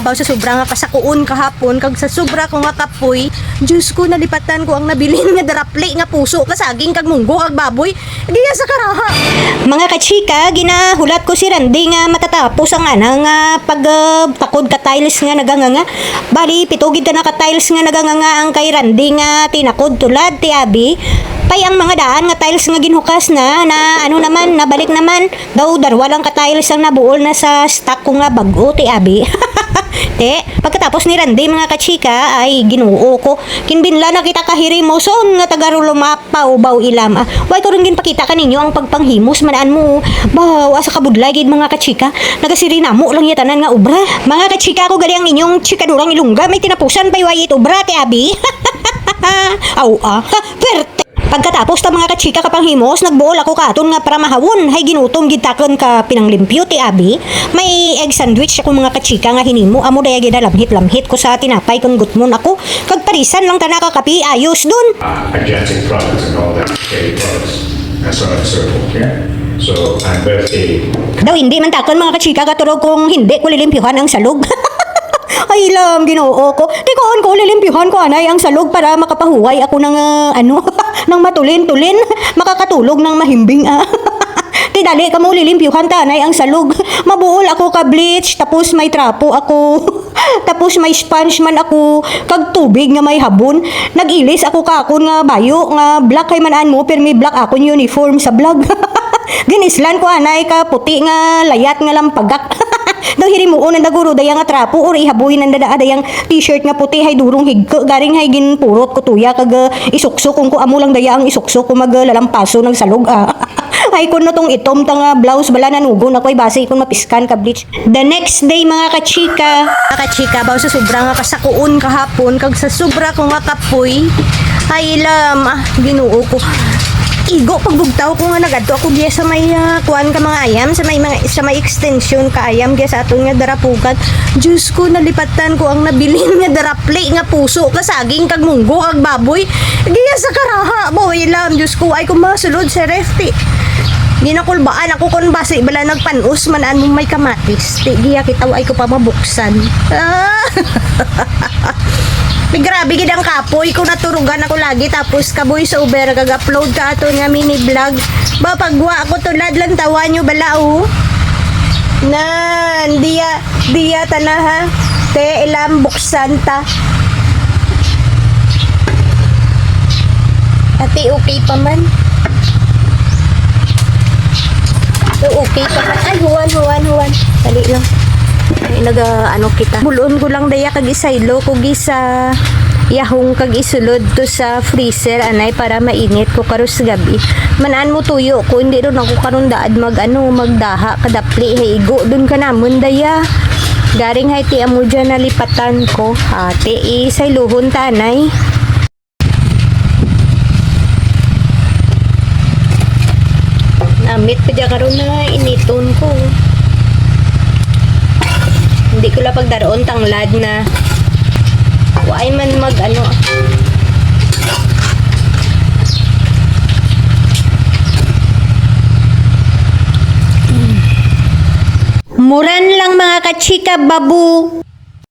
Baw sa sobra nga kasakuon kahapon kag sa sobra ko nga kapoy, Diyos ko nalipatan ko ang nabilin nga darapli nga puso kasaging kag munggo kag baboy. Giya sa karaha. Mga kachika, ginahulat ko si Randy nga matatapos ang nga pagtakod ka tiles nga naganganga. Bali pitugid ta na ka tiles nga naganganga ang kay Randy nga tinakod tulad ti Abi. Pay ang mga daan nga tiles nga ginhukas na ano naman nabalik naman daw darwa lang ka tiles ang nabuol na sa stock ko nga bago ti Abi. Te, pagkatapos ni Randy mga kachika ay ginuo ko. Kinbinla na kita kahiri mo son nga tagarulo mapaw baw ilam. Way ko rin ginpakita kaninyo ang pagpanghimos manaan mo. Baw asa kabudlay gid mga kachika. Nagasirina mo lang yatanan nga ubra. Mga kachika ko gali ang inyong chikadurang ilungga may tinapusan pay way it ubra ti Abi. Perte. Pagkatapos ta mga kachika kapanghimos, nagbuol ako katon nga para mahawon. Hay ginutom gitakon ka pinanglimpyo ti Abi. May egg sandwich ako mga kachika nga hinimo. Amo daya gid lamhit ko sa tinapay kung gutmon ako. Kag parisan lang ta nakakapi ayos dun. Adjacent products and all that dairy products. That's what I'm circle, yeah? So I'm birthday. Daw hindi man takon mga kachika katulog kung hindi ko lilimpyuhan ang salog. Ay lam, ginoo ko. Di ko lilimpyuhan ko anay ang salog para makapahuway ako ng ng matulin-tulin. Makakatulog ng mahimbing Ti dali ka mo lilimpyuhan tanay ang salog. Mabuol ako ka bleach, tapos may trapo ako. Tapos may sponge man ako, kag tubig nga may habon. Nagilis ako kakon nga bayo nga black kay manan mo pero may black ako uniform sa vlog. Ginislan ko anay ka puti nga layat nga lampagak. Daw hirimuon ang daguro dayang nga trapo or ihabuhin ang dayang t-shirt nga puti hay durong higko garing hay ginpurot ko tuya kag isuksok kung ko amo lang daya ang isuksok ko maglalampaso ng salog ay kun no tong itom tang blouse bala nanugon ako'y base kun mapiskan ka bleach. The next day mga kachika baw sa sobra nga kasakuon kahapon kag sa sobra ko nga kapoy ay lam ginuo ko. Igo pagbugtaw ko nga nagadto ako giya sa may kuan ka mga ayam sa may extension ka ayam giya sa aton nga darapugan. Diyos ko nalipatan ko ang nabilin nga darapli nga puso kasaging kag munggo kag baboy. Giya sa karaha boy lam Diyos ko ay kumasulod sa refti. Ginakulbaan ako kon base bala nagpanus manaan mo may kamatis. Ti giya kitaw ay ko pa mabuksan. Grabe gid ang kapoy ko naturugan ako lagi tapos kaboy sa Uber kag-upload ka ato nga mini vlog. Ba pagwa ako tulad lang tawa nyo balao. Nan diya tanaha. Te ilam buksan ta. Ati okay pa man. So okay pa man. Ay huwan. Dali lang. Ay, kita. Bulon ko lang daya kag isaylo ko gisa yahong kag isulod to sa freezer anay para mainit ko karos gabi. Manaan mo tuyo ko hindi ron ako karon daad magdaha kadapli hay igo dun ka namon daya. Garing hay ti amo dyan nalipatan ko. Ate isayluhon tanay. Namit pa dyan karon na initon ko. Hindi ko lang pagdaroon tanglad na why man Muran lang mga kachika babu.